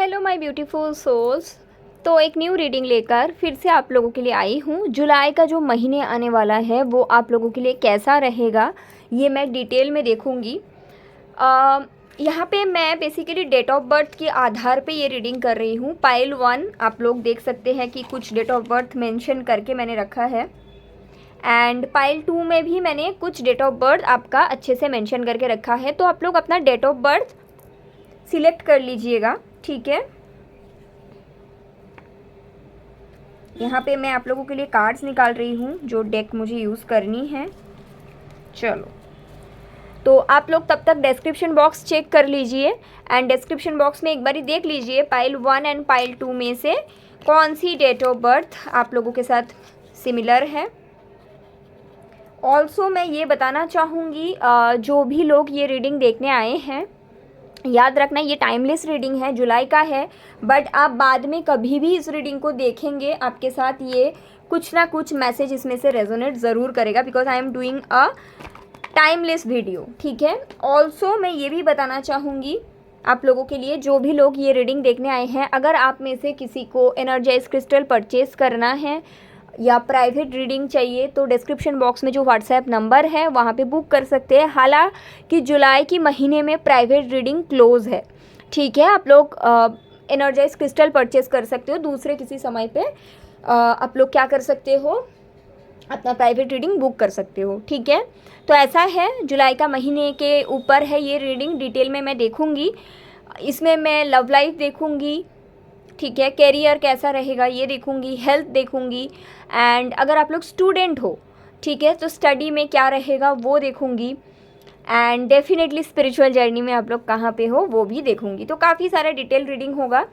Hello my beautiful souls. तो एक new reading लेकर फिर से आप लोगों के लिए आई हूँ। जुलाई का जो महीने आने वाला है वो आप लोगों के लिए कैसा रहेगा ये मैं डिटेल में देखूँगी। यहाँ पे मैं बेसिकली डेट ऑफ बर्थ के आधार पे ये रीडिंग कर रही हूँ। पाइल 1 आप लोग देख सकते हैं कि कुछ डेट ऑफ बर्थ मेंशन करके मैंने रखा है, एंड पाइल 2 में भी मैंने कुछ डेट ऑफ बर्थ आपका अच्छे से मेंशन करके रखा है। तो आप लोग अपना डेट ऑफ बर्थ सिलेक्ट कर लीजिएगा, ठीक है। यहाँ पे मैं आप लोगों के लिए कार्ड्स निकाल रही हूँ जो डेक मुझे यूज़ करनी है। चलो, तो आप लोग तब तक डिस्क्रिप्शन बॉक्स चेक कर लीजिए, एंड डिस्क्रिप्शन बॉक्स में एक बारी देख लीजिए पाइल 1 एंड पाइल 2 में से कौन सी डेट ऑफ बर्थ आप लोगों के साथ सिमिलर है। ऑल्सो मैं ये बताना चाहूँगी, जो भी लोग ये रीडिंग देखने आए हैं, याद रखना ये टाइमलेस रीडिंग है, जुलाई का है, बट आप बाद में कभी भी इस रीडिंग को देखेंगे आपके साथ ये कुछ ना कुछ मैसेज इसमें से रेजोनेट ज़रूर करेगा, because I am doing a timeless video, ठीक है। ऑल्सो मैं ये भी बताना चाहूँगी आप लोगों के लिए, जो भी लोग ये रीडिंग देखने आए हैं, अगर आप में से किसी को एनर्जाइज क्रिस्टल परचेज़ करना है या प्राइवेट रीडिंग चाहिए तो डिस्क्रिप्शन बॉक्स में जो व्हाट्सएप नंबर है वहाँ पे बुक कर सकते हैं। हालांकि जुलाई की महीने में प्राइवेट रीडिंग क्लोज है, ठीक है। आप लोग एनर्जाइज क्रिस्टल परचेस कर सकते हो, दूसरे किसी समय पे आप लोग क्या कर सकते हो, अपना प्राइवेट रीडिंग बुक कर सकते हो, ठीक है। तो ऐसा है, जुलाई का महीने के ऊपर है ये रीडिंग, डिटेल में मैं देखूँगी। इसमें मैं लव लाइफ देखूँगी, ठीक है, कैरियर कैसा रहेगा ये देखूंगी, हेल्थ देखूंगी, एंड अगर आप लोग स्टूडेंट हो, ठीक है, तो स्टडी में क्या रहेगा वो देखूंगी, एंड डेफिनेटली स्पिरिचुअल जर्नी में आप लोग कहाँ पे हो वो भी देखूंगी। तो काफ़ी सारा डिटेल रीडिंग होगा,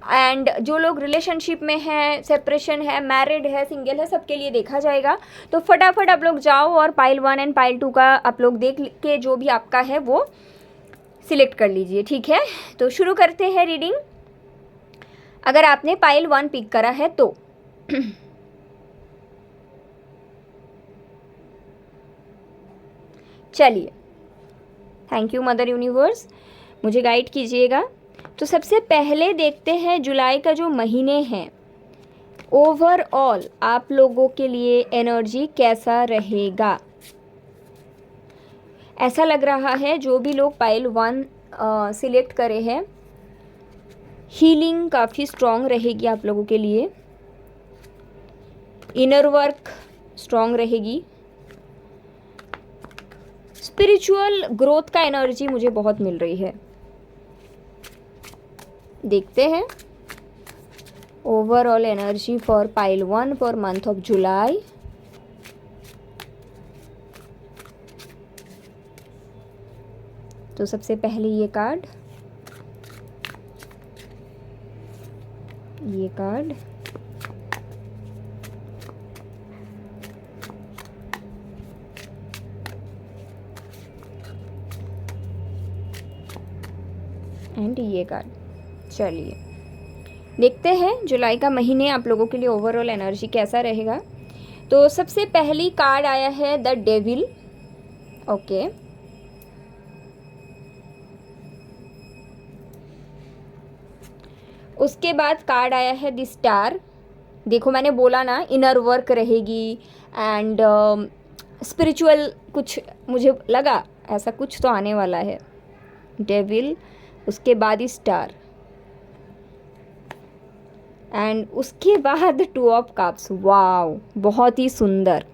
एंड जो लोग रिलेशनशिप में हैं, सेपरेशन है, मैरिड है, सिंगल है, सबके लिए देखा जाएगा। तो फटाफट आप लोग जाओ और पाइल 1 एंड पाइल 2 का आप लोग देख के जो भी आपका है वो सिलेक्ट कर लीजिए, ठीक है। तो शुरू करते हैं रीडिंग। अगर आपने पाइल 1 पिक करा है तो चलिए, थैंक यू मदर यूनिवर्स, मुझे गाइड कीजिएगा। तो सबसे पहले देखते हैं जुलाई का जो महीने हैं ओवरऑल आप लोगों के लिए एनर्जी कैसा रहेगा। ऐसा लग रहा है जो भी लोग पाइल 1 सिलेक्ट करे हैं, हीलिंग काफ़ी स्ट्रॉन्ग रहेगी आप लोगों के लिए, इनर वर्क स्ट्रॉन्ग रहेगी, स्पिरिचुअल ग्रोथ का एनर्जी मुझे बहुत मिल रही है। देखते हैं overall energy for pile 1 for month of July. तो सबसे पहले ये कार्ड, ये कार्ड, एंड ये कार्ड। चलिए देखते हैं जुलाई का महीने आप लोगों के लिए ओवरऑल एनर्जी कैसा रहेगा। तो सबसे पहली कार्ड आया है द डेविल, ओके। उसके बाद कार्ड आया है द स्टार। देखो मैंने बोला ना इनर वर्क रहेगी एंड स्पिरिचुअल कुछ मुझे लगा ऐसा कुछ तो आने वाला है। डेविल, उसके बाद स्टार, एंड उसके बाद 2 ऑफ कप्स। वाव, बहुत ही सुंदर।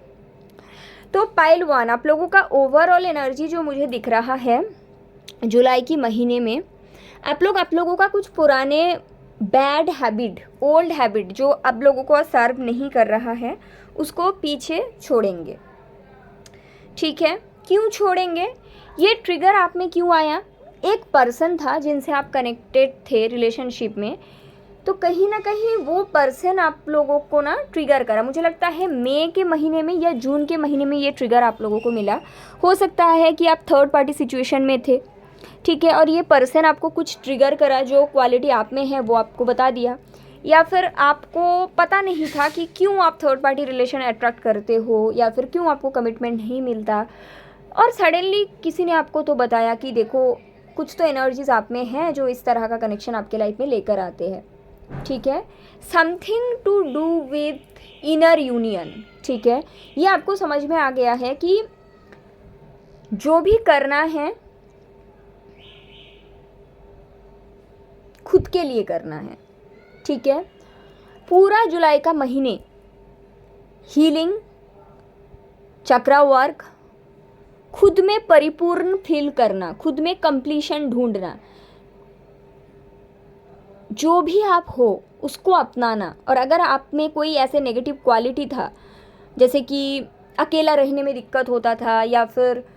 तो पाइल 1 आप लोगों का ओवरऑल एनर्जी जो मुझे दिख रहा है जुलाई की महीने में, आप लोगों का कुछ पुराने बैड हैबिट, ओल्ड हैबिट जो आप लोगों को सर्व नहीं कर रहा है उसको पीछे छोड़ेंगे, ठीक है। क्यों छोड़ेंगे, ये ट्रिगर आप में क्यों आया, एक पर्सन था जिनसे आप कनेक्टेड थे रिलेशनशिप में, तो कहीं ना कहीं वो पर्सन आप लोगों को ना ट्रिगर करा। मुझे लगता है मई के महीने में या जून के महीने में ये ट्रिगर आप लोगों को मिला। हो सकता है कि आप थर्ड पार्टी सिचुएशन में थे, ठीक है, और ये पर्सन आपको कुछ ट्रिगर करा, जो क्वालिटी आप में है वो आपको बता दिया, या फिर आपको पता नहीं था कि क्यों आप थर्ड पार्टी रिलेशन अट्रैक्ट करते हो, या फिर क्यों आपको कमिटमेंट नहीं मिलता, और सडनली किसी ने आपको तो बताया कि देखो कुछ तो एनर्जीज आप में हैं जो इस तरह का कनेक्शन आपके लाइफ में लेकर आते हैं, ठीक है। Something to do with inner union, ठीक है। ये आपको समझ में आ गया है कि जो भी करना है खुद के लिए करना है, ठीक है। पूरा जुलाई का महीने हीलिंग, चक्रा वर्क, खुद में परिपूर्ण फील करना, खुद में कंप्लीशन ढूंढना, जो भी आप हो उसको अपनाना। और अगर आप में कोई ऐसे नेगेटिव क्वालिटी था, जैसे कि अकेला रहने में दिक्कत होता था या फिर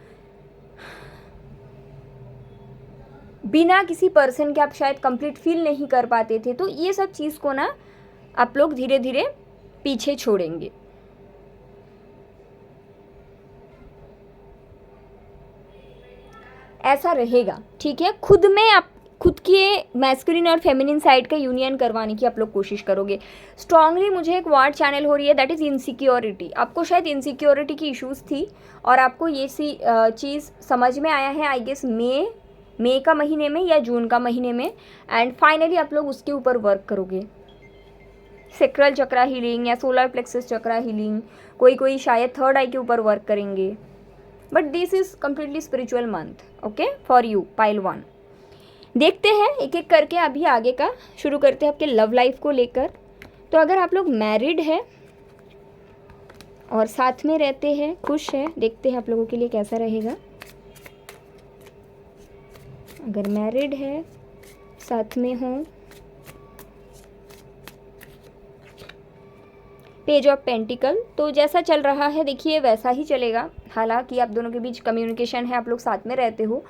बिना किसी पर्सन के आप शायद कंप्लीट फील नहीं कर पाते थे, तो ये सब चीज़ को ना आप लोग धीरे धीरे पीछे छोड़ेंगे। ऐसा रहेगा, ठीक है। खुद में आप खुद के मैस्कुलिन और फेमिनिन साइड का यूनियन करवाने की आप लोग कोशिश करोगे। स्ट्रांगली मुझे एक वर्ड चैनल हो रही है, दैट इज़ इनसिक्योरिटी। आपको शायद इनसिक्योरिटी की इश्यूज़ थी और आपको ये सी चीज़ समझ में आया है, आई गेस मई का महीने में या जून का महीने में। एंड फाइनली आप लोग उसके ऊपर वर्क करोगे। सेक्रल चक्रा हीलिंग या सोलर प्लेक्सस चक्रा हीलिंग, कोई शायद थर्ड आई के ऊपर वर्क करेंगे। But this is completely spiritual month, okay, for you pile 1। देखते हैं एक एक करके, अभी आगे का शुरू करते हैं आपके लव लाइफ को लेकर। तो अगर आप लोग मैरिड है और साथ में रहते हैं, खुश है, देखते हैं आप लोगों के लिए कैसा रहेगा। अगर मैरिड है, साथ में हो, पेज ऑफ पेंटिकल, तो जैसा चल रहा है देखिए वैसा ही चलेगा। हालांकि आप दोनों के बीच कम्युनिकेशन है, आप लोग साथ में रहते हो,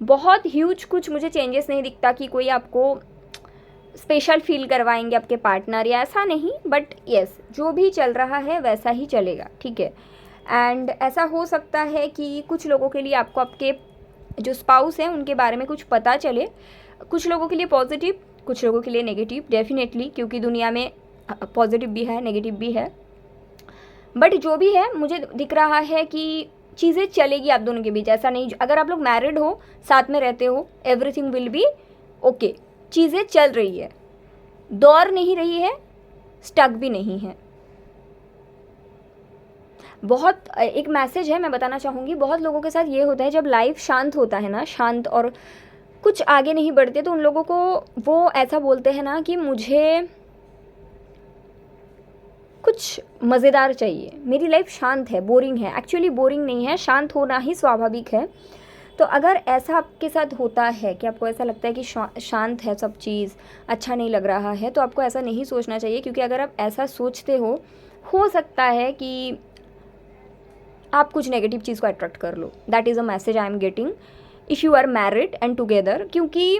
बहुत ह्यूज कुछ मुझे चेंजेस नहीं दिखता कि कोई आपको स्पेशल फील करवाएंगे आपके पार्टनर या ऐसा नहीं, बट यस जो भी चल रहा है वैसा ही चलेगा, ठीक है। एंड ऐसा हो सकता है कि कुछ लोगों के लिए आपको आपके जो स्पाउस हैं उनके बारे में कुछ पता चले, कुछ लोगों के लिए पॉजिटिव, कुछ लोगों के लिए नेगेटिव, डेफिनेटली, क्योंकि दुनिया में पॉजिटिव भी है नेगेटिव भी है। बट जो भी है मुझे दिख रहा है कि चीज़ें चलेगी आप दोनों के बीच। ऐसा नहीं, अगर आप लोग मैरिड हो, साथ में रहते हो, एवरीथिंग विल बी ओके, चीज़ें चल रही है, दौड़ नहीं रही है, स्टक भी नहीं है। बहुत एक मैसेज है मैं बताना चाहूँगी, बहुत लोगों के साथ ये होता है जब लाइफ शांत होता है ना, शांत और कुछ आगे नहीं बढ़ते, तो उन लोगों को वो ऐसा बोलते हैं ना कि मुझे कुछ मज़ेदार चाहिए, मेरी लाइफ शांत है, बोरिंग है। एक्चुअली बोरिंग नहीं है, शांत होना ही स्वाभाविक है। तो अगर ऐसा आपके साथ होता है कि आपको ऐसा लगता है कि शांत है सब चीज़, अच्छा नहीं लग रहा है, तो आपको ऐसा नहीं सोचना चाहिए, क्योंकि अगर आप ऐसा सोचते हो सकता है कि आप कुछ नेगेटिव चीज़ को अट्रैक्ट कर लो। That is a message I am getting if you are married and together, क्योंकि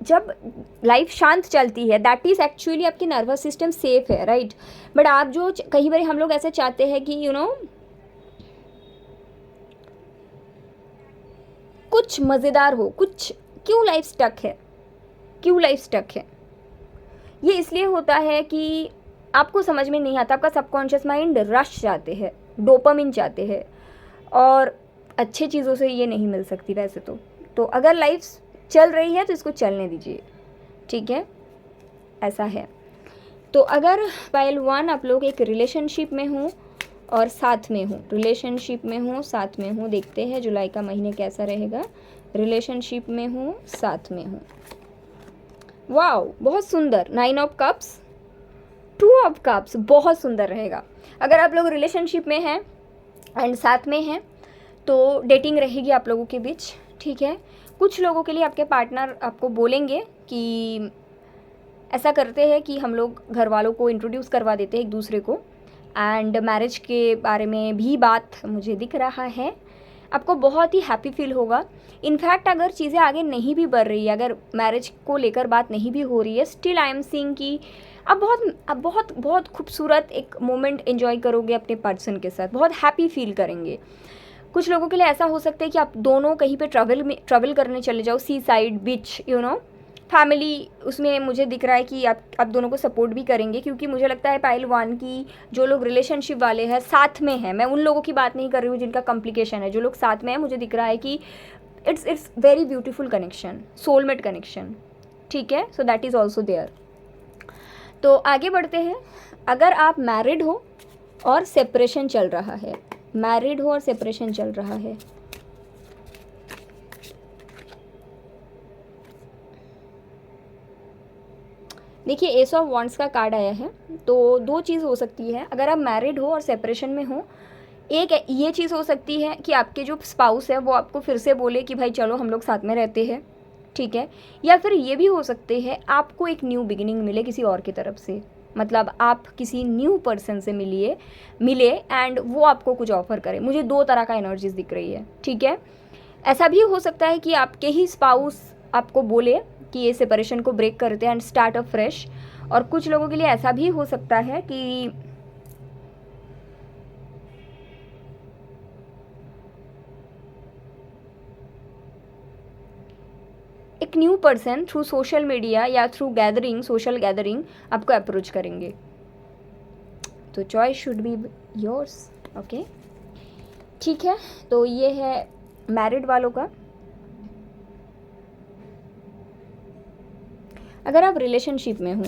जब लाइफ शांत चलती है दैट इज़ एक्चुअली आपकी नर्वस सिस्टम सेफ है, राइट। बट आप जो कई बार हम लोग ऐसे चाहते हैं कि कुछ मज़ेदार हो, कुछ, क्यों लाइफ स्टक है, ये इसलिए होता है कि आपको समझ में नहीं आता, आपका सबकॉन्शियस माइंड रश चाहते हैं, डोपामिन चाहते हैं, और अच्छे चीज़ों से ये नहीं मिल सकती वैसे तो अगर लाइफ चल रही है तो इसको चलने दीजिए, ठीक है, ऐसा है। तो अगर पाइल 1 आप लोग एक रिलेशनशिप में हो और साथ में हो, रिलेशनशिप में हो साथ में हो, देखते हैं जुलाई का महीने कैसा रहेगा। रिलेशनशिप में हो साथ में हो, वाओ बहुत सुंदर, 9 ऑफ कप्स, 2 ऑफ कप्स, बहुत सुंदर रहेगा। अगर आप लोग रिलेशनशिप में हैं एंड साथ में हैं तो डेटिंग रहेगी आप लोगों के बीच, ठीक है। कुछ लोगों के लिए आपके पार्टनर आपको बोलेंगे कि ऐसा करते हैं कि हम लोग घर वालों को इंट्रोड्यूस करवा देते हैं एक दूसरे को, एंड मैरिज के बारे में भी बात मुझे दिख रहा है। आपको बहुत ही हैप्पी फील होगा। इनफैक्ट अगर चीज़ें आगे नहीं भी बढ़ रही है, अगर मैरिज को लेकर बात नहीं भी हो रही है, स्टिल आई एम सीइंग कि आप बहुत खूबसूरत एक मोमेंट एंजॉय करोगे अपने पर्सन के साथ, बहुत हैप्पी फील करेंगे। कुछ लोगों के लिए ऐसा हो सकता है कि आप दोनों कहीं पे ट्रैवल करने चले जाओ, सी साइड, बीच, फैमिली, उसमें मुझे दिख रहा है कि आप दोनों को सपोर्ट भी करेंगे, क्योंकि मुझे लगता है पाइल 1 की जो लोग रिलेशनशिप वाले हैं, साथ में हैं, मैं उन लोगों की बात नहीं कर रही हूँ जिनका कॉम्प्लिकेशन है, जो लोग साथ में हैं, मुझे दिख रहा है कि it's very beautiful connection, soulmate connection, ठीक है. So that is also there. तो आगे बढ़ते हैं. अगर आप मैरिड हो और सेपरेशन चल रहा है, मैरिड हो और सेपरेशन चल रहा है, देखिए एस ऑफ वॉन्ड्स का कार्ड आया है. तो दो चीज़ हो सकती है अगर आप मैरिड हो और सेपरेशन में हो. एक ये चीज़ हो सकती है कि आपके जो स्पाउस है वो आपको फिर से बोले कि भाई चलो हम लोग साथ में रहते हैं, ठीक है. या फिर ये भी हो सकते हैं आपको एक न्यू बिगिनिंग मिले किसी और की तरफ से, मतलब आप किसी न्यू पर्सन से मिले एंड वो आपको कुछ ऑफर करे. मुझे दो तरह का एनर्जीज दिख रही है, ठीक है. ऐसा भी हो सकता है कि आपके ही स्पाउस आपको बोले कि ये सेपरेशन को ब्रेक करते हैं एंड स्टार्ट अ फ्रेश. और कुछ लोगों के लिए ऐसा भी हो सकता है कि एक new person through social media या थ्रू गैदरिंग, सोशल गैदरिंग आपको अप्रोच करेंगे. तो choice should be yours. Okay, ठीक है. तो ये है मैरिड वालों का. अगर आप रिलेशनशिप में हो,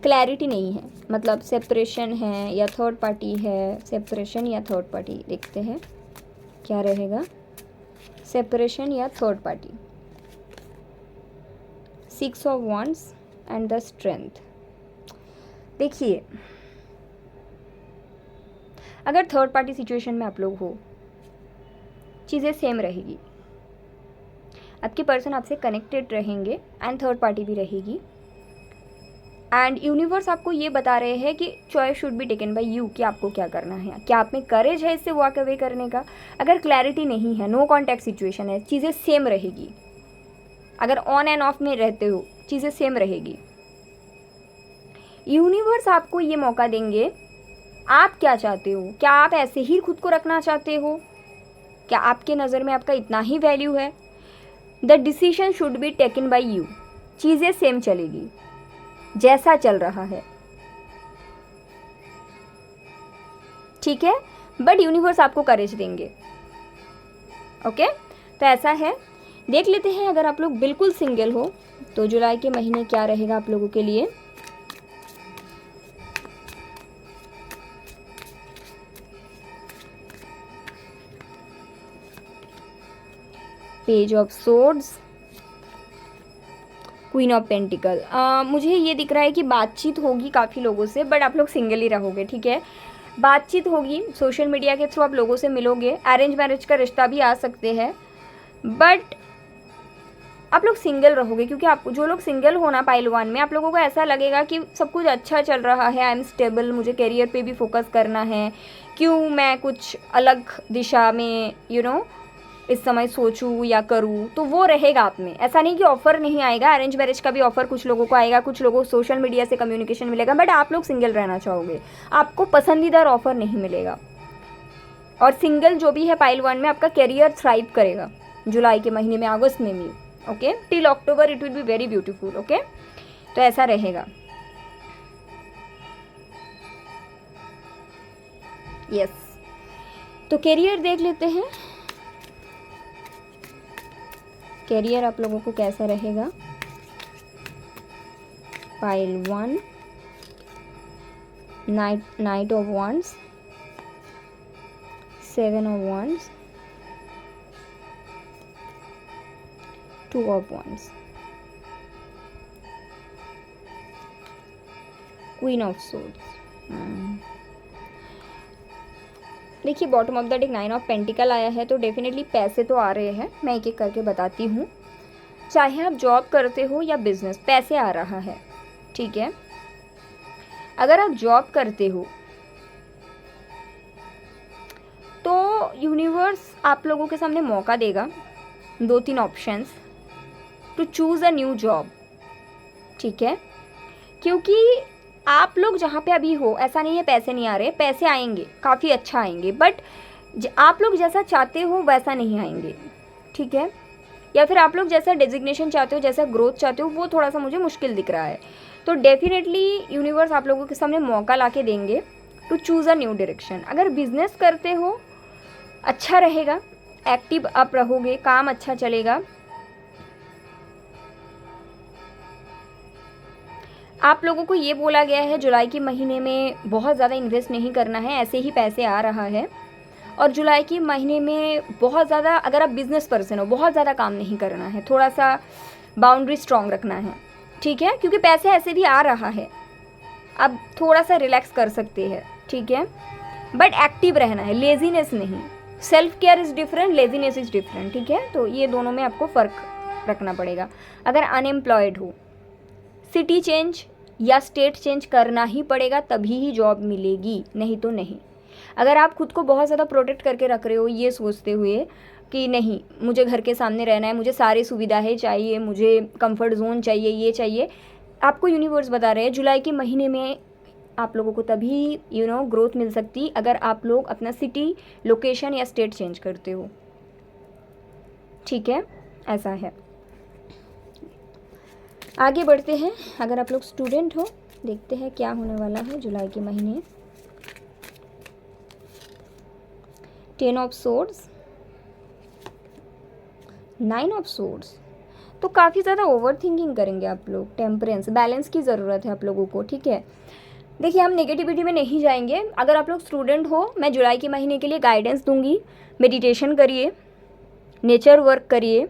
क्लैरिटी नहीं है, मतलब सेपरेशन है या थर्ड पार्टी है, सेपरेशन या थर्ड पार्टी, देखते हैं क्या रहेगा. सेपरेशन या third party, 6 of wands and the strength. देखिए अगर थर्ड पार्टी सिचुएशन में आप लोग हो, चीज़ें सेम रहेगी. आपके पर्सन आपसे कनेक्टेड रहेंगे एंड थर्ड पार्टी भी रहेगी. एंड यूनिवर्स आपको ये बता रहे हैं कि choice should be taken by you, कि आपको क्या करना है, क्या आप में करेज है इससे वॉक अवे करने का. अगर क्लैरिटी नहीं है, नो कॉन्टैक्ट सिचुएशन है, चीज़ें सेम रहेगी. अगर ऑन एंड ऑफ में रहते हो, चीज़ें सेम रहेगी. यूनिवर्स आपको ये मौका देंगे. आप क्या चाहते हो? क्या आप ऐसे ही खुद को रखना चाहते हो? क्या आपके नज़र में आपका इतना ही वैल्यू है? The decision should be taken by you. चीज़ें सेम चलेगी जैसा चल रहा है, ठीक है. बट यूनिवर्स आपको करेज देंगे. ओके, तो ऐसा है. देख लेते हैं अगर आप लोग बिल्कुल सिंगल हो तो जुलाई के महीने क्या रहेगा आप लोगों के लिए. Page of swords, queen of pentacle. मुझे ये दिख रहा है कि बातचीत होगी काफ़ी लोगों से, बट आप लोग सिंगल ही रहोगे, ठीक है. बातचीत होगी, सोशल मीडिया के थ्रू आप लोगों से मिलोगे. अरेंज मैरिज का रिश्ता भी आ सकते हैं, बट आप लोग सिंगल रहोगे. क्योंकि आप जो लोग सिंगल हो ना पाइल 1 में, आप लोगों को ऐसा लगेगा कि सब कुछ अच्छा चल रहा है, आई एम स्टेबल, मुझे करियर पे भी फोकस करना है, क्यों मैं कुछ अलग दिशा में इस समय सोचूं या करूं. तो वो रहेगा आप में. ऐसा नहीं कि ऑफ़र नहीं आएगा, अरेंज मैरिज का भी ऑफ़र कुछ लोगों को आएगा, कुछ लोगों को सोशल मीडिया से कम्युनिकेशन मिलेगा, बट आप लोग सिंगल रहना चाहोगे. आपको पसंदीदा ऑफ़र नहीं मिलेगा. और सिंगल जो भी है पाइल 1 में, आपका करियर थ्राइव करेगा जुलाई के महीने में, अगस्त में भी. Okay, till October it will be very beautiful. Okay, तो ऐसा रहेगा. यस, तो करियर देख लेते हैं. करियर आप लोगों को कैसा रहेगा. Pile 1, knight of wands, 7 of wands, 2 of wands, queen of swords. देखिए bottom of the deck 9 of pentacle आया है, तो डेफिनेटली पैसे तो आ रहे हैं. मैं एक एक करके बताती हूँ. चाहे आप जॉब करते हो या बिजनेस, पैसे आ रहा है, ठीक है. अगर आप जॉब करते हो तो यूनिवर्स आप लोगों के सामने मौका देगा, 2-3 options to choose a new job, ठीक है. क्योंकि आप लोग जहाँ पे अभी हो, ऐसा नहीं है पैसे नहीं आ रहे, पैसे आएंगे, काफ़ी अच्छा आएंगे, बट आप लोग जैसा चाहते हो वैसा नहीं आएंगे, ठीक है. या फिर आप लोग जैसा डेजिग्नेशन चाहते हो, जैसा ग्रोथ चाहते हो, वो थोड़ा सा मुझे मुश्किल दिख रहा है. तो डेफिनेटली यूनिवर्स आप लोगों के सामने मौका ला के देंगे to choose a new direction. अगर बिजनेस करते हो अच्छा रहेगा. एक्टिव आप रहोगे, काम अच्छा चलेगा। आप लोगों को ये बोला गया है जुलाई के महीने में बहुत ज़्यादा इन्वेस्ट नहीं करना है, ऐसे ही पैसे आ रहा है। और जुलाई के महीने में बहुत ज़्यादा, अगर आप बिजनेस पर्सन हो, बहुत ज़्यादा काम नहीं करना है, थोड़ा सा बाउंड्री स्ट्रॉन्ग रखना है, ठीक है, क्योंकि पैसे ऐसे भी आ रहा है, अब थोड़ा सा रिलैक्स कर सकते हैं, ठीक है, बट एक्टिव रहना है, लेजीनेस नहीं। Self care is different, laziness is different, ठीक है, तो ये दोनों में आपको फ़र्क रखना पड़ेगा। अगर अनएम्प्लॉयड हो, सिटी चेंज या स्टेट चेंज करना ही पड़ेगा, तभी ही जॉब मिलेगी, नहीं तो नहीं। अगर आप खुद को बहुत ज़्यादा प्रोटेक्ट करके रख रहे हो ये सोचते हुए कि नहीं मुझे घर के सामने रहना है, मुझे सारी सुविधाएं चाहिए, मुझे कंफर्ट जोन चाहिए, ये चाहिए, आपको यूनिवर्स बता रहे हैं जुलाई के महीने में आप लोगों को तभी ग्रोथ मिल सकती अगर आप लोग अपना सिटी, लोकेशन या स्टेट चेंज करते हो, ठीक है, ऐसा है। आगे बढ़ते हैं। अगर आप लोग स्टूडेंट हो, देखते हैं क्या होने वाला है जुलाई के महीने। 10 ऑफ सोर्ड्स, 9 ऑफ सोर्ड्स, तो काफ़ी ज़्यादा ओवर थिंकिंग करेंगे आप लोग। टेम्परेंस, बैलेंस की ज़रूरत है आप लोगों को, ठीक है। देखिए हम नेगेटिविटी में नहीं जाएंगे। अगर आप लोग स्टूडेंट हो, मैं जुलाई के महीने के लिए गाइडेंस दूंगी। मेडिटेशन करिए, नेचर वर्क करिए,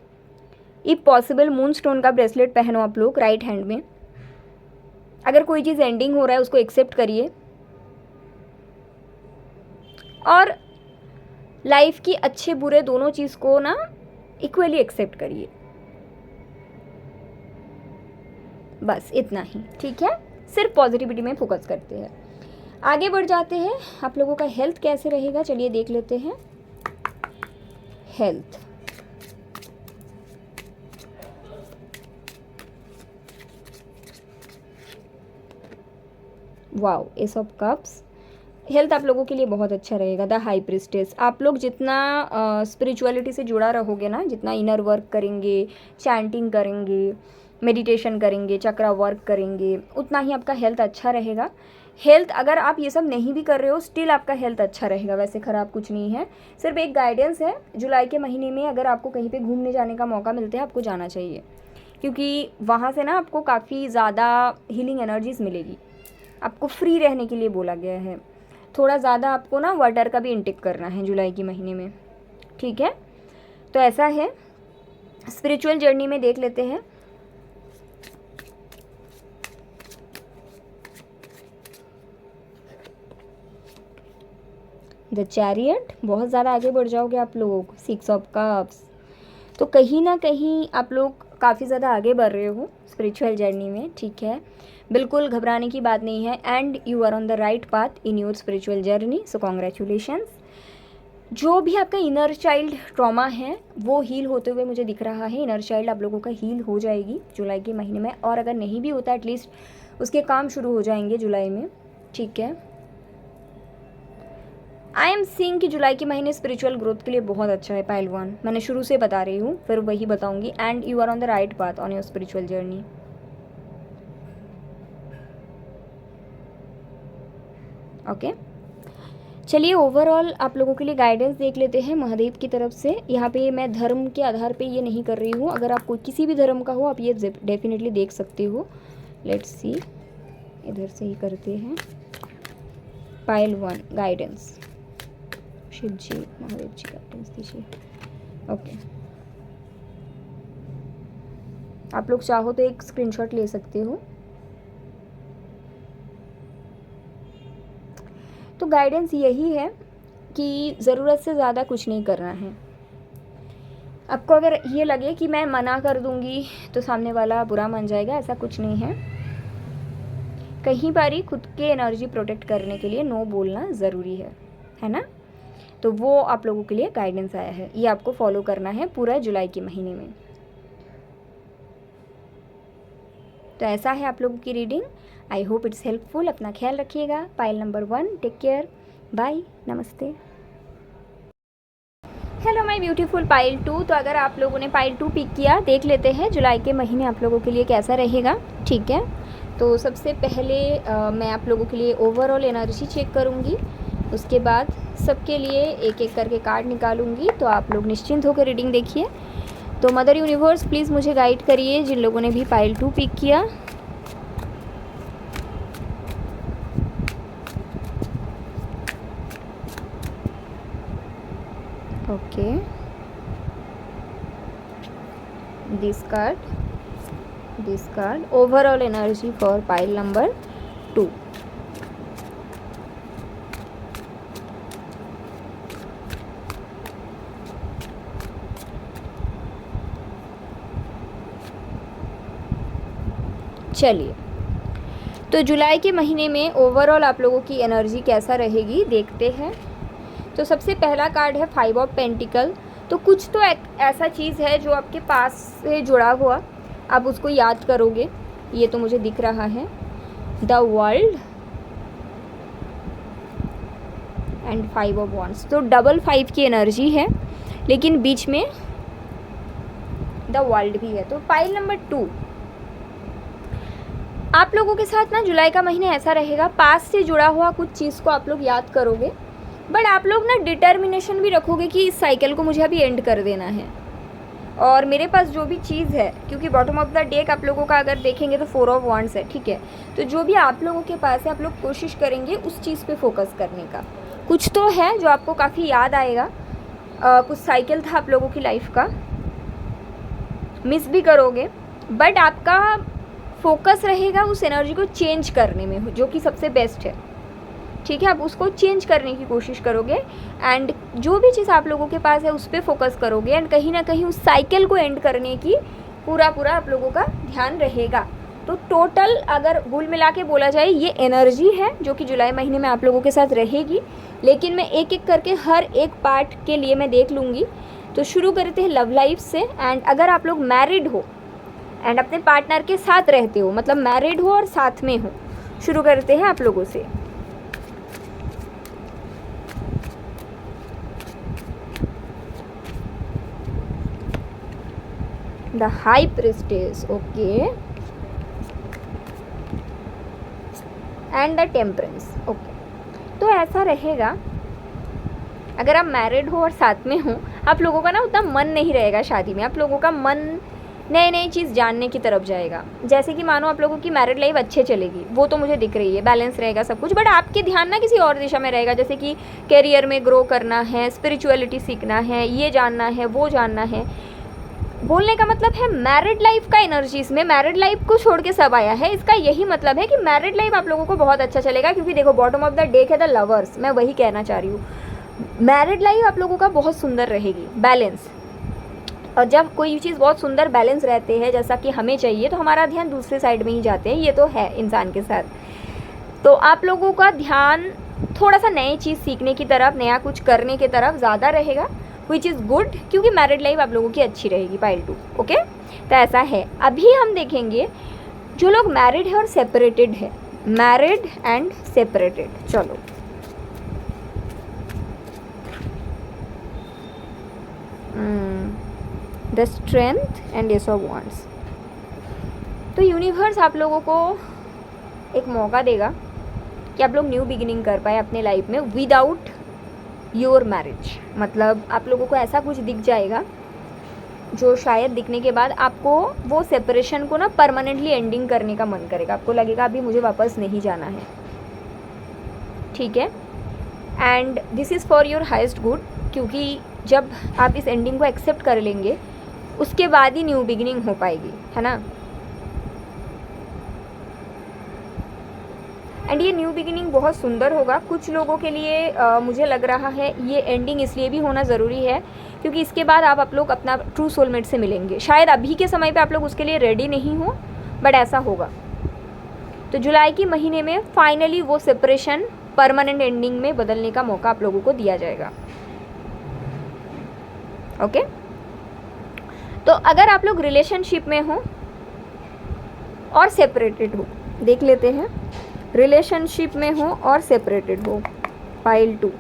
इफ़ पॉसिबल मून स्टोन का ब्रेसलेट पहनो आप लोग राइट हैंड में। अगर कोई चीज़ एंडिंग हो रहा है उसको एक्सेप्ट करिए और लाइफ की अच्छे बुरे दोनों चीज़ को ना इक्वली एक्सेप्ट करिए, बस इतना ही, ठीक है। सिर्फ पॉजिटिविटी में फोकस करते हैं। आगे बढ़ जाते हैं। आप लोगों का हेल्थ कैसे रहेगा, चलिए देख लेते हैं। Health, wow, S of cups. Health आप लोगों के लिए बहुत अच्छा रहेगा। द हाई प्रिस्टेस, आप लोग जितना स्पिरिचुअलिटी से जुड़ा रहोगे ना, जितना इनर वर्क करेंगे, चैंटिंग करेंगे, मेडिटेशन करेंगे, चक्रा वर्क करेंगे, उतना ही आपका हेल्थ अच्छा रहेगा। हेल्थ अगर आप ये सब नहीं भी कर रहे हो, स्टिल आपका हेल्थ अच्छा रहेगा, वैसे ख़राब कुछ नहीं है। सिर्फ एक गाइडेंस है, जुलाई के महीने में अगर आपको कहीं पे घूमने जाने का मौका मिलता है, आपको जाना चाहिए, क्योंकि वहाँ से ना आपको काफ़ी ज़्यादा हीलिंग एनर्जीज़ मिलेगी। आपको फ्री रहने के लिए बोला गया है। थोड़ा ज़्यादा आपको ना वाटर का भी इंटेक करना है जुलाई के महीने में, ठीक है। तो ऐसा है। स्पिरिचुअल जर्नी में देख लेते हैं। द चैरियट, बहुत ज़्यादा आगे बढ़ जाओगे आप लोग। 6 ऑफ कप्स, तो कहीं ना कहीं आप लोग काफ़ी ज़्यादा आगे बढ़ रहे हो स्पिरिचुअल जर्नी में, ठीक है। बिल्कुल घबराने की बात नहीं है, and you are on the right path in your spiritual journey, so congratulations. जो भी आपका इनर चाइल्ड ट्रॉमा है वो हील होते हुए मुझे दिख रहा है। इनर चाइल्ड आप लोगों का हील हो जाएगी जुलाई के महीने में, और अगर नहीं भी होता एटलीस्ट उसके काम शुरू हो जाएंगे जुलाई में, ठीक है। आई एम सीइंग कि जुलाई के महीने स्पिरिचुअल ग्रोथ के लिए बहुत अच्छा है पहलवान, मैंने शुरू से बता रही हूँ, फिर वही बताऊंगी। And you are on the right path on your spiritual journey. Okay, चलिए ओवरऑल आप लोगों के लिए गाइडेंस देख लेते हैं महादेव की तरफ से। यहाँ पे मैं धर्म के आधार पे ये नहीं कर रही हूँ, अगर आप कोई किसी भी धर्म का हो आप ये डेफिनेटली देख सकते हो। लेट्स सी, इधर से ही करते हैं। पाइल 1 गाइडेंस, शिव जी महादेव जी गाइडेंस दीजिए। ओके, आप लोग चाहो तो एक स्क्रीनशॉट ले सकते हो। तो गाइडेंस यही है कि ज़रूरत से ज़्यादा कुछ नहीं करना है। आपको अगर ये लगे कि मैं मना कर दूंगी तो सामने वाला बुरा मान जाएगा, ऐसा कुछ नहीं है। कहीं बारी खुद के एनर्जी प्रोटेक्ट करने के लिए नो बोलना ज़रूरी है ना। तो वो आप लोगों के लिए गाइडेंस आया है, ये आपको फॉलो करना है पूरा जुलाई के महीने में। तो ऐसा है आप लोगों की reading. I hope it's helpful. अपना ख्याल रखिएगा। Pile number 1, take care, bye, नमस्ते। Hello my beautiful pile 2। तो अगर आप लोगों ने पाइल 2 पिक किया, देख लेते हैं जुलाई के महीने आप लोगों के लिए कैसा रहेगा, ठीक है। तो सबसे पहले मैं आप लोगों के लिए ओवरऑल एनर्जी चेक करूँगी, उसके बाद सबके लिए एक एक करके कार्ड निकालूंगी, तो आप लोग निश्चिंत होकर रीडिंग देखिए। तो मदर यूनिवर्स प्लीज़ मुझे गाइड करिए जिन लोगों ने भी पाइल 2 पिक किया। Okay, this card overall energy for pile number 2। चलिए, तो जुलाई के महीने में ओवरऑल आप लोगों की एनर्जी कैसा रहेगी देखते हैं। तो सबसे पहला कार्ड है 5 ऑफ पेंटिकल। तो कुछ तो ऐसा चीज़ है जो आपके पास से जुड़ा हुआ, आप उसको याद करोगे, ये तो मुझे दिख रहा है। The world and 5 of wands, तो डबल 5 की एनर्जी है, लेकिन बीच में द वर्ल्ड भी है। तो पाइल नंबर 2 आप लोगों के साथ ना जुलाई का महीने ऐसा रहेगा, पास से जुड़ा हुआ कुछ चीज़ को आप लोग याद करोगे, बट आप लोग ना डिटर्मिनेशन भी रखोगे कि इस साइकिल को मुझे अभी एंड कर देना है। और मेरे पास जो भी चीज़ है, क्योंकि बॉटम ऑफ द डेक आप लोगों का अगर देखेंगे तो 4 ऑफ वॉन्ड्स है, ठीक है। तो जो भी आप लोगों के पास है, आप लोग कोशिश करेंगे उस चीज़ पे फोकस करने का। कुछ तो है जो आपको काफ़ी याद आएगा, कुछ साइकिल था आप लोगों की लाइफ का, मिस भी करोगे, बट आपका फोकस रहेगा उस एनर्जी को चेंज करने में, जो कि सबसे बेस्ट है, ठीक है। आप उसको चेंज करने की कोशिश करोगे एंड जो भी चीज़ आप लोगों के पास है उस पर फोकस करोगे एंड कहीं ना कहीं उस साइकिल को एंड करने की पूरा आप लोगों का ध्यान रहेगा। तो टोटल अगर कुल मिला के बोला जाए, ये एनर्जी है जो कि जुलाई महीने में आप लोगों के साथ रहेगी, लेकिन मैं एक एक करके हर एक पार्ट के लिए मैं देख लूँगी। तो शुरू करते हैं लव लाइफ से। एंड अगर आप लोग मैरिड हो एंड अपने पार्टनर के साथ रहते हो, मतलब मैरिड हो और साथ में हो, शुरू करते हैं आप लोगों से। The high priestess, okay, and the temperance, okay. तो ऐसा रहेगा, अगर आप मैरिड हो और साथ में हो, आप लोगों का ना उतना मन नहीं रहेगा शादी में, आप लोगों का मन नई नई चीज़ जानने की तरफ जाएगा। जैसे कि मानो आप लोगों की मैरिड लाइफ अच्छे चलेगी, वो तो मुझे दिख रही है, बैलेंस रहेगा सब कुछ, बट आपके ध्यान ना किसी और दिशा में रहेगा, जैसे कि करियर में ग्रो करना है, स्पिरिचुअलिटी सीखना है, ये जानना है, वो जानना है। बोलने का मतलब है मैरिड लाइफ का एनर्जी, इसमें मैरिड लाइफ को छोड़ के सब आया है। इसका यही मतलब है कि मैरिड लाइफ आप लोगों को बहुत अच्छा चलेगा, क्योंकि देखो बॉटम ऑफ द डेक है द लवर्स, मैं वही कहना चाह रही हूँ। मैरिड लाइफ आप लोगों का बहुत सुंदर रहेगी, बैलेंस। और जब कोई चीज़ बहुत सुंदर बैलेंस रहते हैं जैसा कि हमें चाहिए, तो हमारा ध्यान दूसरे साइड में ही जाते हैं, ये तो है इंसान के साथ। तो आप लोगों का ध्यान थोड़ा सा नई चीज़ सीखने की तरफ, नया कुछ करने की तरफ ज़्यादा रहेगा, विच इज़ गुड, क्योंकि मैरिड लाइफ आप लोगों की अच्छी रहेगी पाइल 2, ओके। तो ऐसा है। अभी हम देखेंगे जो लोग मैरिड है और सेपरेटेड है, मैरिड एंड सेपरेटेड। चलो, the strength and S of wands. तो यूनिवर्स आप लोगों को एक मौका देगा कि आप लोग न्यू बिगिनिंग कर पाए अपने लाइफ में विदाउट योर मैरिज। मतलब आप लोगों को ऐसा कुछ दिख जाएगा जो शायद दिखने के बाद आपको वो सेपरेशन को ना परमानेंटली एंडिंग करने का मन करेगा, आपको लगेगा अभी मुझे वापस नहीं जाना है, ठीक है। And this is for your heist good, क्योंकि जब आप इस एंडिंग को एक्सेप्ट कर लेंगे उसके बाद ही न्यू बिगिनिंग हो पाएगी, है ना। एंड ये न्यू बिगिनिंग बहुत सुंदर होगा कुछ लोगों के लिए। मुझे लग रहा है ये एंडिंग इसलिए भी होना ज़रूरी है क्योंकि इसके बाद आप लोग अपना ट्रू सोलमेट से मिलेंगे। शायद अभी के समय पे आप लोग उसके लिए रेडी नहीं हो, बट ऐसा होगा। तो जुलाई के महीने में फाइनली वो सेपरेशन परमानेंट एंडिंग में बदलने का मौका आप लोगों को दिया जाएगा, ओके। तो अगर आप लोग रिलेशनशिप में हो और सेपरेटेड हो, देख लेते हैं, रिलेशनशिप में हो और सेपरेटेड हो, pile 2।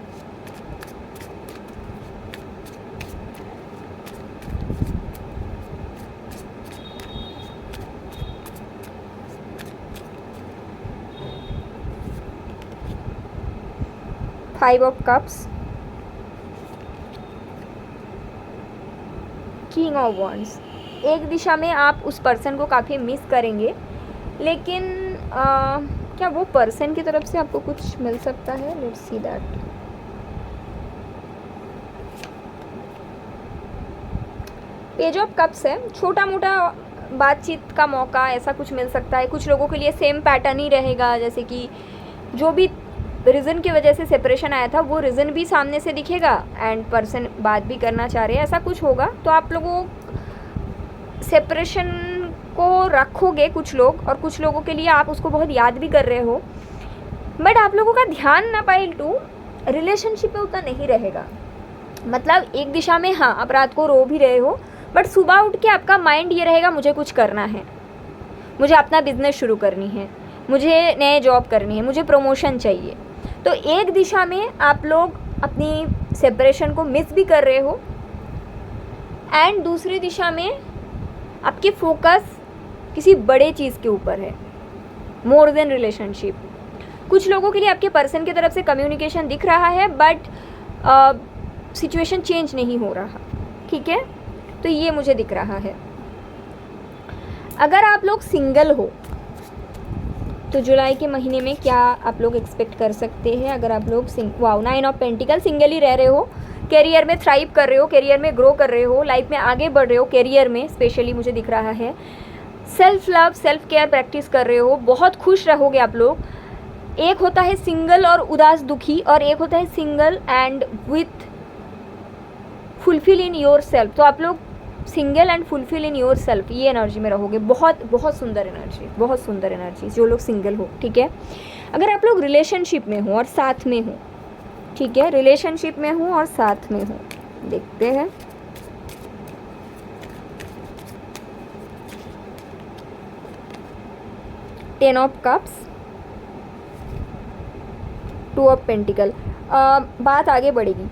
Five of cups, king of wands, एक दिशा में आप उस पर्सन को काफ़ी मिस करेंगे, लेकिन क्या वो पर्सन की तरफ से आपको कुछ मिल सकता है? Let's see that. Page of cups है, छोटा मोटा बातचीत का मौका ऐसा कुछ मिल सकता है। कुछ लोगों के लिए सेम पैटर्न ही रहेगा, जैसे कि जो भी रीज़न की वजह से सेपरेशन आया था वो रीज़न भी सामने से दिखेगा एंड पर्सन बात भी करना चाह रहे हैं, ऐसा कुछ होगा। तो आप लोगों सेपरेशन को रखोगे कुछ लोग, और कुछ लोगों के लिए आप उसको बहुत याद भी कर रहे हो, बट आप लोगों का ध्यान ना पाइल टू रिलेशनशिप में उतना नहीं रहेगा। मतलब एक दिशा में हाँ आप रात को रो भी रहे हो, बट सुबह उठ के आपका माइंड ये रहेगा मुझे कुछ करना है, मुझे अपना बिजनेस शुरू करनी है, मुझे नए जॉब करनी है, मुझे प्रमोशन चाहिए। तो एक दिशा में आप लोग अपनी सेपरेशन को मिस भी कर रहे हो, एंड दूसरी दिशा में आपके फोकस किसी बड़े चीज़ के ऊपर है, मोर देन रिलेशनशिप। कुछ लोगों के लिए आपके पर्सन की तरफ से कम्युनिकेशन दिख रहा है, बट सिचुएशन चेंज नहीं हो रहा, ठीक है? तो ये मुझे दिख रहा है। अगर आप लोग सिंगल हो तो जुलाई के महीने में क्या आप लोग एक्सपेक्ट कर सकते हैं? अगर आप लोग वाओ, 9 ऑफ पेंटिकल, सिंगल ही रह रहे हो, करियर में थ्राइव कर रहे हो, करियर में ग्रो कर रहे हो, लाइफ में आगे बढ़ रहे हो, करियर में स्पेशली मुझे दिख रहा है, self love self care practice कर रहे हो, बहुत खुश रहोगे आप लोग। एक होता है सिंगल और उदास दुखी, और एक होता है single and with fulfil in your self. तो आप लोग single and fulfil in your self, ये एनर्जी में रहोगे। बहुत बहुत सुंदर एनर्जी, बहुत सुंदर एनर्जी जो लोग सिंगल हो, ठीक है? अगर आप लोग रिलेशनशिप में हो और साथ में हो, ठीक है, रिलेशनशिप में हो और साथ में हो, देखते हैं। Ten of cups, 2 of pentacle. बात आगे बढ़ेगी,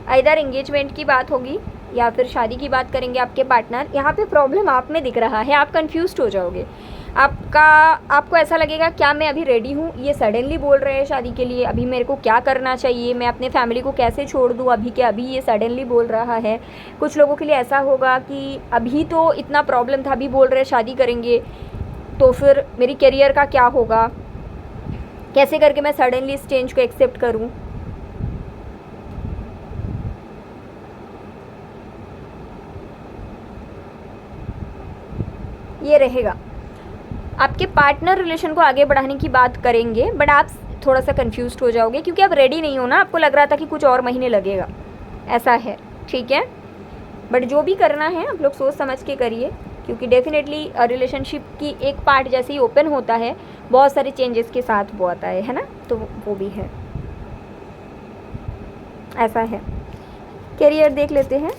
आइदर एंगेजमेंट की बात होगी या फिर शादी की बात करेंगे आपके पार्टनर। यहाँ पे प्रॉब्लम आप में दिख रहा है, आप कंफ्यूज्ड हो जाओगे। आपको ऐसा लगेगा क्या मैं अभी रेडी हूँ, ये सडनली बोल रहे हैं शादी के लिए, अभी मेरे को क्या करना चाहिए, मैं अपने फैमिली को कैसे छोड़ दूँ अभी के अभी, ये सडनली बोल रहा है। कुछ लोगों के लिए ऐसा होगा कि अभी तो इतना प्रॉब्लम था, अभी बोल रहे हैं शादी करेंगे, तो फिर मेरी करियर का क्या होगा, कैसे करके मैं सडनली इस चेंज को एक्सेप्ट करूँ। ये रहेगा। आपके पार्टनर रिलेशन को आगे बढ़ाने की बात करेंगे, बट आप थोड़ा सा कंफ्यूज्ड हो जाओगे क्योंकि आप रेडी नहीं हो ना, आपको लग रहा था कि कुछ और महीने लगेगा, ऐसा है, ठीक है? बट जो भी करना है आप लोग सोच समझ के करिए, क्योंकि डेफिनेटली रिलेशनशिप की एक पार्ट जैसे ही ओपन होता है बहुत सारे चेंजेस के साथ वो आता है ना, तो वो भी है, ऐसा है। करियर देख लेते हैं।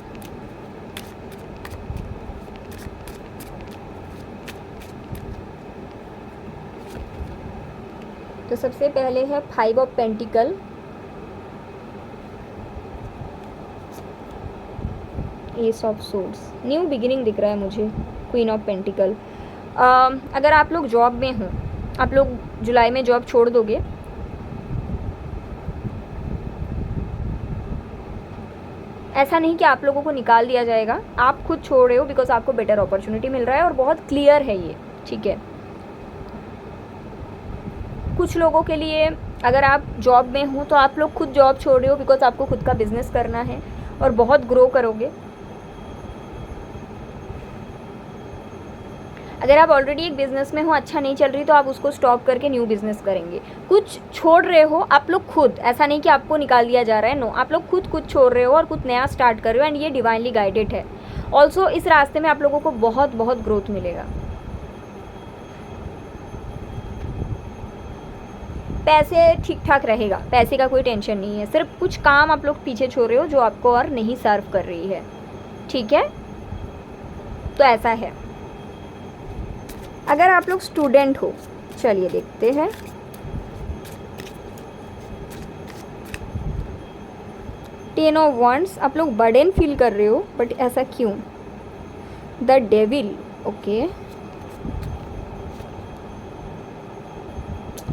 तो सबसे पहले है 5 of pentacle, S of swords, new beginning दिख रहा है मुझे, क्वीन ऑफ पेंटिकल। अगर आप लोग जॉब में हो, आप लोग जुलाई में जॉब छोड़ दोगे, ऐसा नहीं कि आप लोगों को निकाल दिया जाएगा, आप खुद छोड़ रहे हो बिकॉज आपको बेटर अपॉर्चुनिटी मिल रहा है, और बहुत क्लियर है ये, ठीक है? कुछ लोगों के लिए अगर आप जॉब में हो तो आप लोग खुद जॉब छोड़ रहे हो बिकॉज आपको खुद का बिजनेस करना है और बहुत ग्रो करोगे। अगर आप ऑलरेडी एक बिज़नेस में हो, अच्छा नहीं चल रही, तो आप उसको स्टॉप करके न्यू बिज़नेस करेंगे। कुछ छोड़ रहे हो आप लोग खुद, ऐसा नहीं कि आपको निकाल दिया जा रहा है, नो, आप लोग खुद कुछ छोड़ रहे हो और कुछ नया स्टार्ट कर रहे हो, एंड ये डिवाइनली गाइडेड है। ऑल्सो इस रास्ते में आप लोगों को बहुत बहुत ग्रोथ मिलेगा। पैसे ठीक ठाक रहेगा, पैसे का कोई टेंशन नहीं है, सिर्फ कुछ काम आप लोग पीछे छोड़ रहे हो जो आपको और नहीं सर्व कर रही है, ठीक है? तो ऐसा है। अगर आप लोग स्टूडेंट हो, चलिए देखते हैं। टेन ऑफ वॉन्ड्स, आप लोग बर्डन फील कर रहे हो, बट ऐसा क्यों? द डेविल, ओके,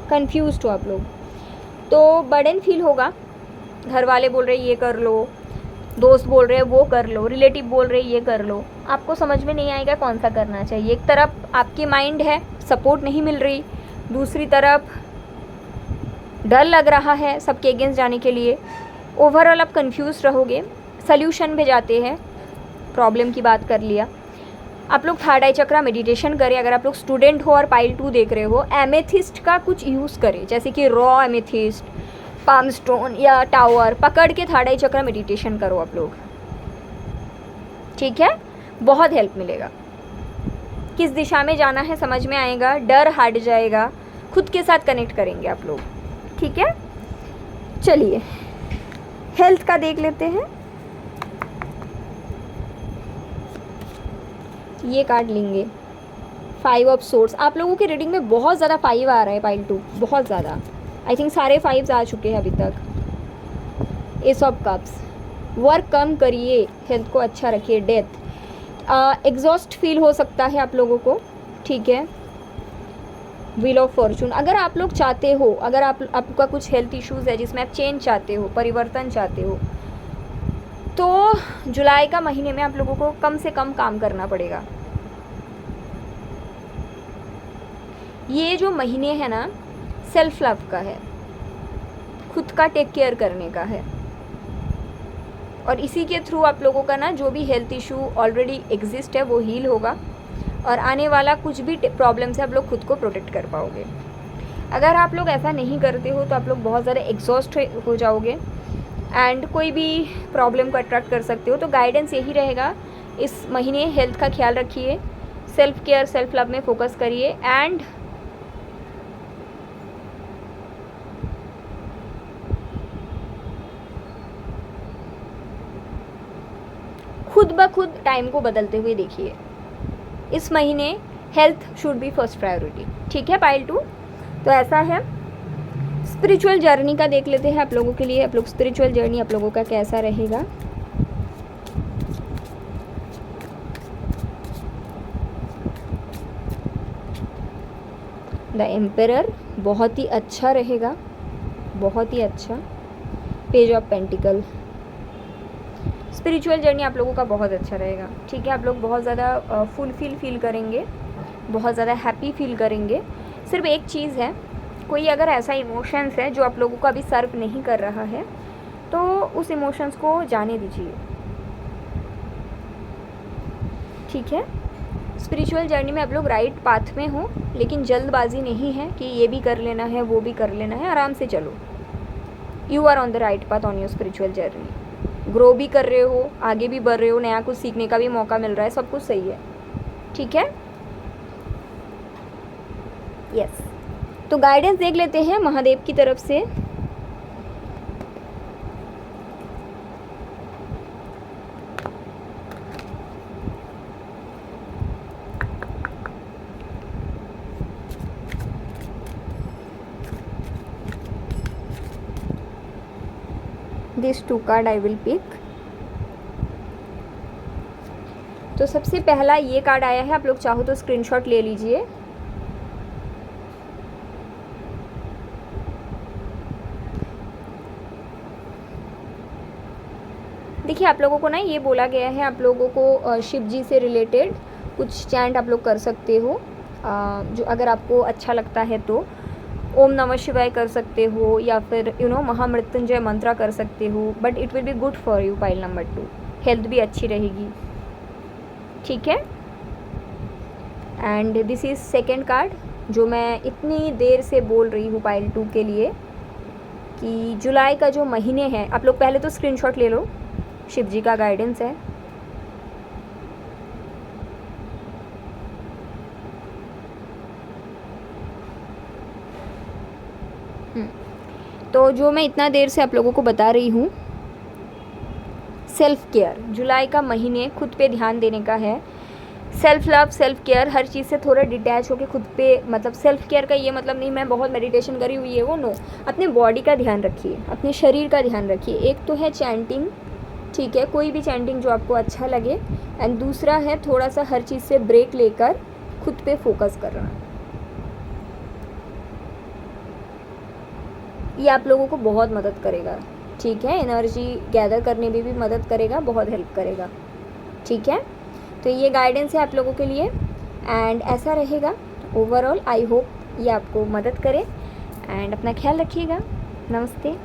कंफ्यूज्ड हो आप लोग, तो बर्डन फील होगा। घर वाले बोल रहे ये कर लो, दोस्त बोल रहे हैं वो कर लो, रिलेटिव बोल रहे हैं ये कर लो, आपको समझ में नहीं आएगा कौन सा करना चाहिए। एक तरफ आपकी माइंड है, सपोर्ट नहीं मिल रही, दूसरी तरफ डर लग रहा है सबके अगेंस्ट जाने के लिए। ओवरऑल आप कंफ्यूज रहोगे। सल्यूशन पे जाते हैं, प्रॉब्लम की बात कर लिया। आप लोग थर्ड आई चक्रा मेडिटेशन करें। अगर आप लोग स्टूडेंट हो और पाइल 2 देख रहे हो, एमेथिस्ट का कुछ यूज़ करें, जैसे कि रॉ एमेथिस्ट, पाम स्टोन या टावर पकड़ के थर्ड आई चक्रा मेडिटेशन करो आप लोग, ठीक है। बहुत हेल्प मिलेगा। किस दिशा में जाना है समझ में आएगा, डर हट जाएगा, खुद के साथ कनेक्ट करेंगे आप लोग, ठीक है। चलिए हेल्थ का देख लेते हैं। ये कार्ड लेंगे, 5 ऑफ सोर्ड्स। आप लोगों की रीडिंग में बहुत ज़्यादा 5 आ रहा है पाइल 2, बहुत ज़्यादा। आई थिंक सारे 5 आ चुके हैं अभी तक। एस ऑफ कप्स, वर्क कम करिए, हेल्थ को अच्छा रखिए। डेथ, एग्जॉस्ट फील हो सकता है आप लोगों को, ठीक है। व्हील ऑफ फॉर्चून, अगर आप लोग चाहते हो, अगर आपका कुछ हेल्थ इश्यूज़ है जिसमें आप चेंज चाहते हो, परिवर्तन चाहते हो, तो जुलाई का महीने में आप लोगों को कम से कम काम करना पड़ेगा। ये जो महीने हैं ना, सेल्फ लव का है, खुद का टेक केयर करने का है, और इसी के थ्रू आप लोगों का ना जो भी हेल्थ इशू ऑलरेडी एग्जिस्ट है वो हील होगा, और आने वाला कुछ भी प्रॉब्लम से आप लोग खुद को प्रोटेक्ट कर पाओगे। अगर आप लोग ऐसा नहीं करते हो तो आप लोग बहुत ज़्यादा एग्जॉस्ट हो जाओगे एंड कोई भी प्रॉब्लम को अट्रैक्ट कर सकते हो। तो गाइडेंस यही रहेगा, इस महीने हेल्थ का ख्याल रखिए, सेल्फ केयर सेल्फ लव में फोकस करिए, एंड खुद ब खुद टाइम को बदलते हुए देखिए। इस महीने health should be first priority, ठीक है पाइल 2। तो ऐसा है। स्पिरिचुअल जर्नी का देख लेते हैं आप लोगों के लिए। आप लोग स्पिरिचुअल जर्नी आप लोगों का कैसा रहेगा। द एम्परर, बहुत ही अच्छा रहेगा, बहुत ही अच्छा। Page of pentacle, spiritual journey आप लोगों का बहुत अच्छा रहेगा, ठीक है। आप लोग बहुत ज़्यादा फुलफिल फील करेंगे, बहुत ज़्यादा हैप्पी फील करेंगे। सिर्फ एक चीज़ है, कोई अगर ऐसा इमोशंस है जो आप लोगों को अभी सर्व नहीं कर रहा है तो उस इमोशंस को जाने दीजिए, ठीक है। स्पिरिचुअल जर्नी में आप लोग राइट पाथ में हो, लेकिन जल्दबाजी नहीं है कि ये भी कर लेना है वो भी कर लेना है, आराम से चलो। You are on the right path on your spiritual journey. Grow भी कर रहे हो, आगे भी बढ़ रहे हो, नया कुछ सीखने का भी मौका मिल रहा है, सब कुछ सही है, ठीक है। यस, तो गाइडेंस देख लेते हैं महादेव की तरफ से। This 2 card I will pick. तो सबसे पहला ये कार्ड आया है, आप लोग चाहो तो स्क्रीनशॉट ले लीजिए। देखिए आप लोगों को ना ये बोला गया है, आप लोगों को शिव जी से रिलेटेड कुछ चैंट आप लोग कर सकते हो, जो अगर आपको अच्छा लगता है तो ओम नमः शिवाय कर सकते हो, या फिर महामृत्युंजय मंत्रा कर सकते हो, but it will be good for you pile number 2। Health भी अच्छी रहेगी, ठीक है। And this is second card जो मैं इतनी देर से बोल रही हूँ पाइल 2 के लिए, कि जुलाई का जो महीने हैं, आप लोग पहले तो स्क्रीनशॉट ले लो, शिव जी का गाइडेंस है। तो जो मैं इतना देर से आप लोगों को बता रही हूँ, सेल्फ केयर, जुलाई का महीने खुद पे ध्यान देने का है। सेल्फ लव, सेल्फ केयर, हर चीज़ से थोड़ा डिटैच होकर खुद पे, मतलब सेल्फ केयर का ये मतलब नहीं मैं बहुत मेडिटेशन करी हुई है वो, नो। अपने बॉडी का ध्यान रखिए, अपने शरीर का ध्यान रखिए। एक तो है चैंटिंग, ठीक है, कोई भी चैंटिंग जो आपको अच्छा लगे, एंड दूसरा है थोड़ा सा हर चीज़ से ब्रेक लेकर खुद पे फोकस करना। ये आप लोगों को बहुत मदद करेगा ठीक है, एनर्जी गैदर करने में भी मदद करेगा, बहुत हेल्प करेगा। ठीक है, तो ये गाइडेंस है आप लोगों के लिए एंड ऐसा रहेगा। ओवरऑल आई होप ये आपको मदद करे एंड अपना ख्याल रखिएगा। नमस्ते।